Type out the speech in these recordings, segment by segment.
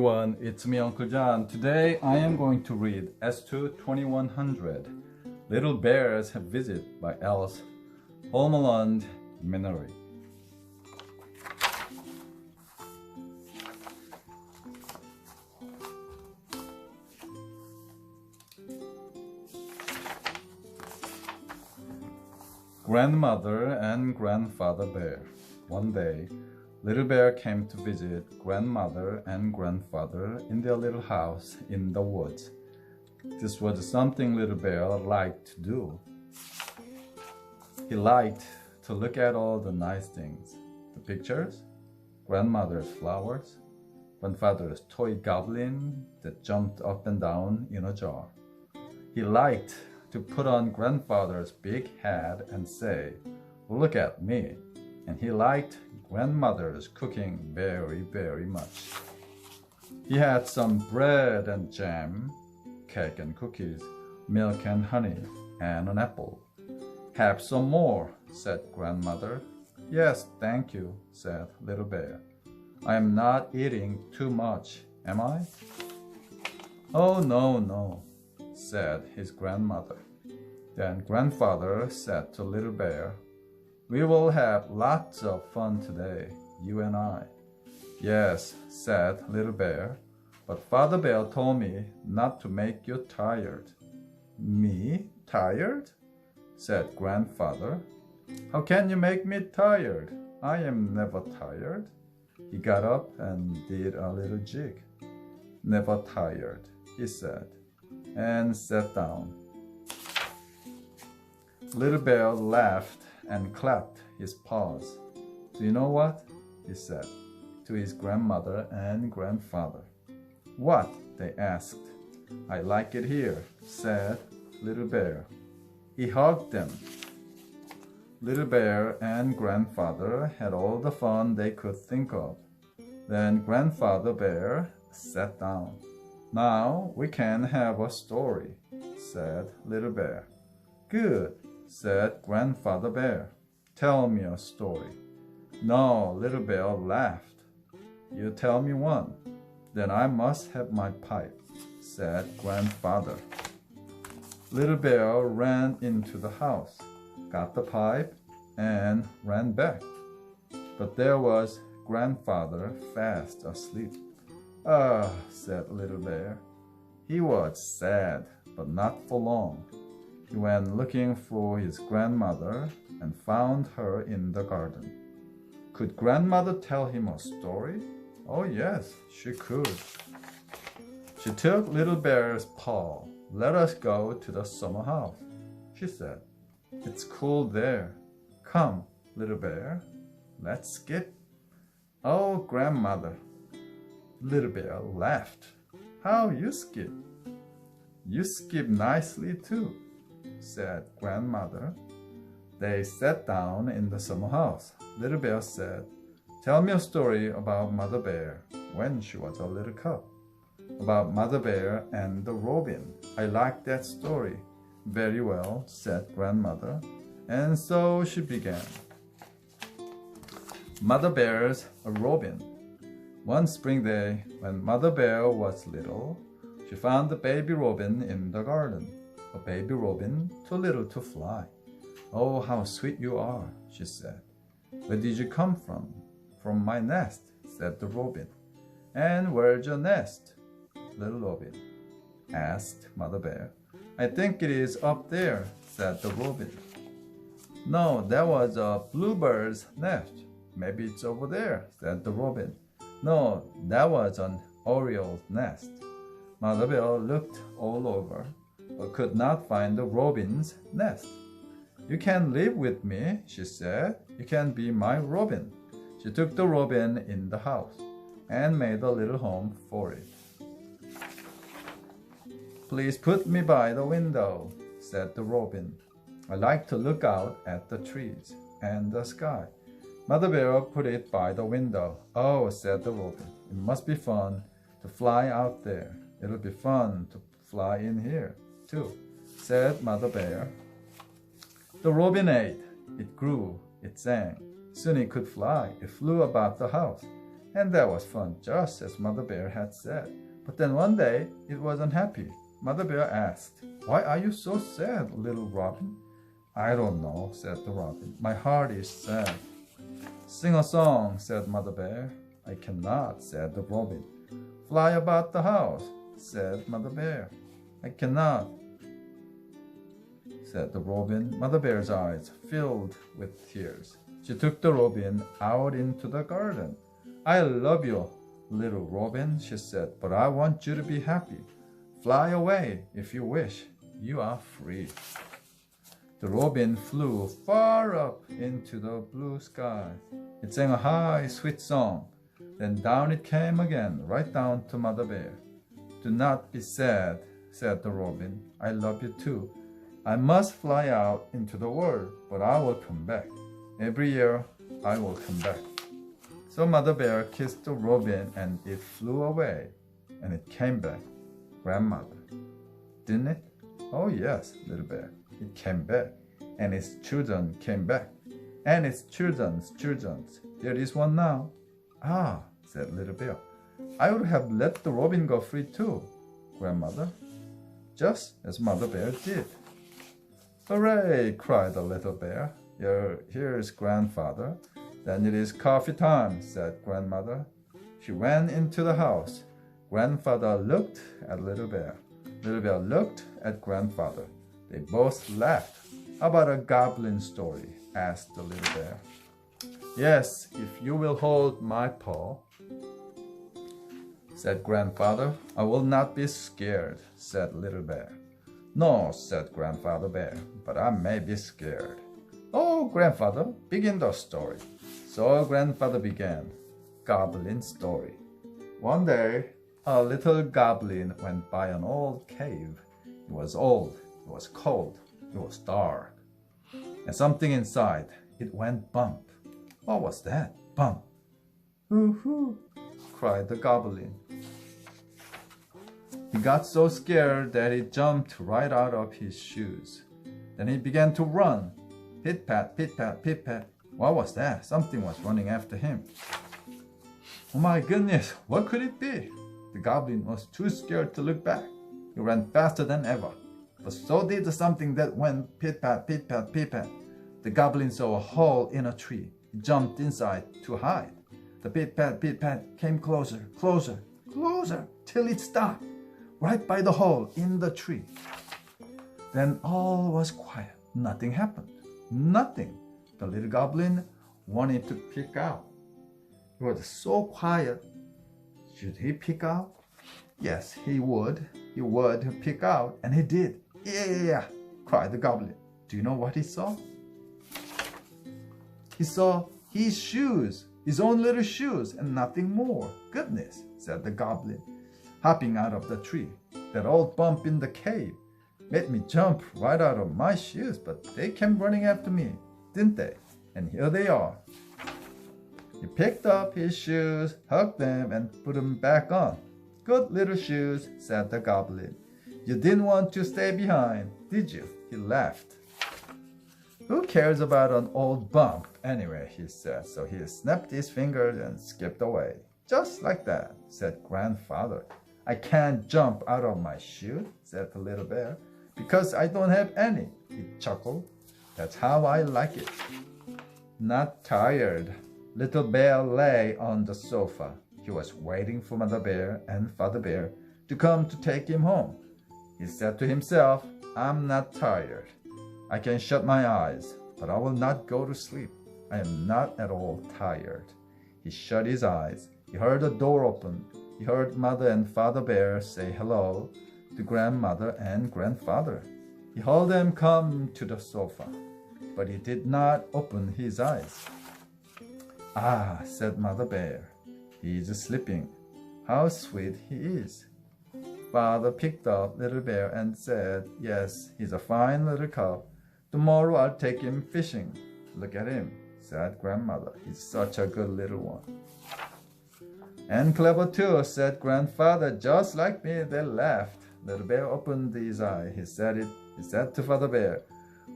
everyone, it's me Uncle John. Today I am going to read S2 2100 Little Bears Have Visit by Alice Holmelund Minory. Grandmother and Grandfather Bear. One day, Little Bear came to visit Grandmother and Grandfather in their little house in the woods. This was something Little Bear liked to do. He liked to look at all the nice things. The pictures, Grandmother's flowers, Grandfather's toy goblin that jumped up and down in a jar. He liked to put on Grandfather's big hat and say, "Look at me." And he liked Grandmother's cooking very, very much. He had some bread and jam, cake and cookies, milk and honey, and an apple. "Have some more," said Grandmother. "Yes, thank you," said Little Bear. "I am not eating too much, am I?" "Oh, no," said his grandmother. Then Grandfather said to Little Bear, "We will have lots of fun today, you and I." "Yes," said Little Bear, "but Father Bear told me not to make you tired." "Me tired?" said Grandfather. "How can you make me tired? I am never tired." He got up and did a little jig. "Never tired," he said, and sat down. Little Bear laughed and clapped his paws. "Do you know what?" he said to his grandmother and grandfather. "What?" they asked. "I like it here," said Little Bear. He hugged them. Little Bear and Grandfather had all the fun they could think of. Then Grandfather Bear sat down. "Now we can have a story," said Little Bear. "Good," said Grandfather Bear. "Tell me a story." "No," Little Bear laughed. "You tell me one. Then I must have my pipe," said Grandfather. Little Bear ran into the house, got the pipe, and ran back. But there was Grandfather fast asleep. "Ah," said Little Bear. He was sad, but not for long. He went looking for his grandmother and found her in the garden. Could Grandmother tell him a story? Oh yes, she could. She took Little Bear's paw. "Let us go to the summer house," she said. "It's cool there. Come, Little Bear, let's skip." "Oh, Grandmother." Little Bear laughed. "How you skip?" "You skip nicely too," said Grandmother. They sat down in the summer house. Little Bear said, "Tell me a story about Mother Bear when she was a little cub." "About Mother Bear and the robin. I like that story." "Very well," said Grandmother. And so she began. Mother Bear's a robin. One spring day, when Mother Bear was little, she found the baby robin in the garden. A baby robin, too little to fly. "Oh, how sweet you are," she said. "Where did you come from?" "From my nest," said the robin. "And where's your nest, little robin?" asked Mother Bear. "I think it is up there," said the robin. "No, that was a bluebird's nest. Maybe it's over there," said the robin. "No, that was an oriole's nest." Mother Bear looked all over, but could not find the robin's nest. "You can live with me," she said. "You can be my robin." She took the robin in the house and made a little home for it. "Please put me by the window," said the robin. "I like to look out at the trees and the sky." Mother Bear put it by the window. "Oh," said the robin, "it must be fun to fly out there. It'll be fun to fly in here, too," said Mother Bear. The robin ate. It grew. It sang. Soon it could fly. It flew about the house. And that was fun, just as Mother Bear had said. But then one day, it wasn't happy. Mother Bear asked, "Why are you so sad, little Robin?" "I don't know," said the Robin. "My heart is sad." "Sing a song," said Mother Bear. "I cannot," said the Robin. "Fly about the house," said Mother Bear. "I cannot," said the Robin. Mother Bear's eyes filled with tears. She took the Robin out into the garden. "I love you, little Robin," she said, "but I want you to be happy. Fly away if you wish. You are free." The Robin flew far up into the blue sky. It sang a high, sweet song. Then down it came again, right down to Mother Bear. "Do not be sad," said the Robin. "I love you too. I must fly out into the world, but I will come back. Every year I will come back." So Mother Bear kissed the Robin and it flew away. And it came back, grandmother. Didn't it? Oh yes, little bear. It came back. And its children came back. And its children's children. There is one now. "Ah," said little bear. "I would have let the Robin go free too, grandmother." Just as Mother Bear did. "Hooray!" cried the little bear. Here's grandfather." "Then it is coffee time," said grandmother. She ran into the house. Grandfather looked at little bear. Little bear looked at grandfather. They both laughed. "How about a goblin story?" asked the little bear. "Yes, if you will hold my paw," said grandfather. "I will not be scared," said little bear. "No," said grandfather bear, "but I may be scared." "Oh, grandfather, begin the story." So grandfather began. Goblin story. One day, a little goblin went by an old cave. It was old, it was cold, it was dark. And something inside, it went bump. What was that? Bump. "Hoo-hoo," cried the goblin. He got so scared that he jumped right out of his shoes. Then he began to run. Pit-pat, pit-pat, pit-pat. What was that? Something was running after him. Oh my goodness, what could it be? The goblin was too scared to look back. He ran faster than ever. But so did something that went pit-pat, pit-pat, pit-pat. The goblin saw a hole in a tree. He jumped inside to hide. The pit-pat, pit-pat came closer, closer, closer, till it stopped, right by the hole in the tree. Then all was quiet. Nothing happened. Nothing. The little goblin wanted to peek out. It was so quiet. Should he peek out? Yes, he would. He would peek out, and he did. "Yeah!" cried the goblin. Do you know what he saw? He saw his shoes, his own little shoes, and nothing more. "Goodness," said the goblin, hopping out of the tree. "That old bump in the cave made me jump right out of my shoes, but they came running after me, didn't they? And here they are." He picked up his shoes, hugged them, and put them back on. "Good little shoes," said the goblin. "You didn't want to stay behind, did you?" He laughed. "Who cares about an old bump anyway?" he said. So he snapped his fingers and skipped away. "Just like that," said grandfather. "I can't jump out of my shoe," said the little bear, "because I don't have any." He chuckled. "That's how I like it." Not tired, little bear lay on the sofa. He was waiting for Mother Bear and Father Bear to come to take him home. He said to himself, "I'm not tired. I can shut my eyes, but I will not go to sleep. I am not at all tired." He shut his eyes. He heard the door open. He heard Mother and Father Bear say hello to grandmother and grandfather. He heard them come to the sofa, but he did not open his eyes. "Ah," said Mother Bear, "he is sleeping. How sweet he is." Father picked up little bear and said, "Yes, he's a fine little cub. Tomorrow I'll take him fishing." "Look at him," said grandmother. "He's such a good little one." "And clever too," said grandfather. "Just like me." They laughed. Little bear opened his eye. He said to Father Bear,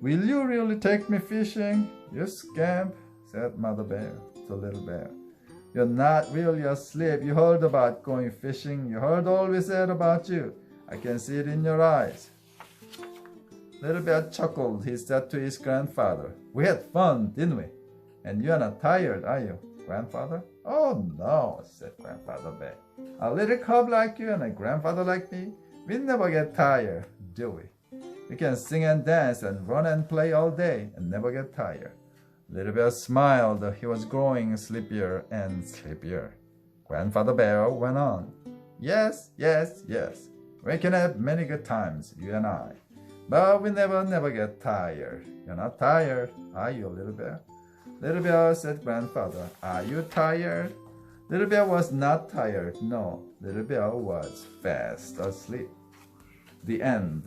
"Will you really take me fishing?" "You scamp," said Mother Bear to little bear. You're not really asleep. You heard about going fishing. You heard all we said about you. I can see it in your eyes. Little Bear chuckled. He said to his grandfather, "We had fun, didn't we? And you're not tired, are you, grandfather?" "Oh, no," said Grandfather Bear. "A little cub like you and a grandfather like me, we never get tired, do we? We can sing and dance and run and play all day and never get tired." Little Bear smiled. He was growing sleepier and sleepier. Grandfather Bear went on. Yes. We can have many good times, you and I. But we never get tired. You're not tired, are you, Little Bear?" "Little Bear," said Grandfather, "are you tired?" Little Bear was not tired, no. Little Bear was fast asleep. The end.